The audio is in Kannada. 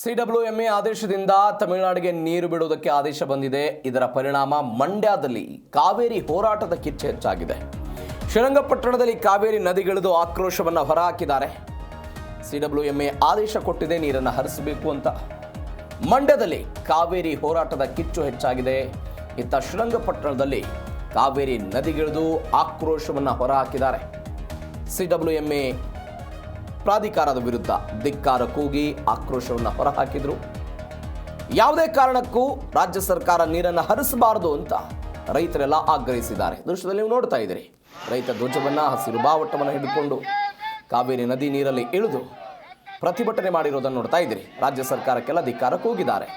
ಸಿಡಬ್ಲ್ಯೂಎಂಎ ಆದೇಶದಿಂದ ತಮಿಳುನಾಡಿಗೆ ನೀರು ಬಿಡುವುದಕ್ಕೆ ಆದೇಶ ಬಂದಿದೆ. ಇದರ ಪರಿಣಾಮ ಮಂಡ್ಯದಲ್ಲಿ ಕಾವೇರಿ ಹೋರಾಟದ ಕಿಚ್ಚು ಹೆಚ್ಚಾಗಿದೆ. ಶ್ರೀರಂಗಪಟ್ಟಣದಲ್ಲಿ ಕಾವೇರಿ ನದಿಗಿಳಿದು ಆಕ್ರೋಶವನ್ನು ಹೊರಹಾಕಿದ್ದಾರೆ. ಸಿಡಬ್ಲ್ಯೂಎಂಎ ಆದೇಶ ಕೊಟ್ಟಿದೆ ನೀರನ್ನು ಹರಿಸಬೇಕು ಅಂತ. ಮಂಡ್ಯದಲ್ಲಿ ಕಾವೇರಿ ಹೋರಾಟದ ಕಿಚ್ಚು ಹೆಚ್ಚಾಗಿದೆ. ಇತ್ತ ಶ್ರೀರಂಗಪಟ್ಟಣದಲ್ಲಿ ಕಾವೇರಿ ನದಿಗಿಳಿದು ಆಕ್ರೋಶವನ್ನು ಹೊರಹಾಕಿದ್ದಾರೆ. ಸಿಡಬ್ಲ್ಯೂಎಂಎ ಪ್ರಾಧಿಕಾರದ ವಿರುದ್ಧ ಧಿಕ್ಕಾರ ಕೂಗಿ ಆಕ್ರೋಶವನ್ನು ಹೊರಹಾಕಿದರು. ಯಾವುದೇ ಕಾರಣಕ್ಕೂ ರಾಜ್ಯ ಸರ್ಕಾರ ನೀರನ್ನು ಹರಿಸಬಾರದು ಅಂತ ರೈತರೆಲ್ಲ ಆಗ್ರಹಿಸಿದ್ದಾರೆ. ದೃಶ್ಯದಲ್ಲಿ ನೀವು ನೋಡ್ತಾ ಇದ್ದೀರಿ, ರೈತ ಧ್ವಜವನ್ನು ಹಸಿರು ಬಾವುಟವನ್ನು ಹಿಡಿದುಕೊಂಡು ಕಾವೇರಿ ನದಿ ನೀರಲ್ಲಿ ಇಳಿದು ಪ್ರತಿಭಟನೆ ಮಾಡಿರೋದನ್ನು ನೋಡ್ತಾ ಇದ್ದೀರಿ. ರಾಜ್ಯ ಸರ್ಕಾರಕ್ಕೆಲ್ಲ ಧಿಕ್ಕಾರ ಕೂಗಿದ್ದಾರೆ.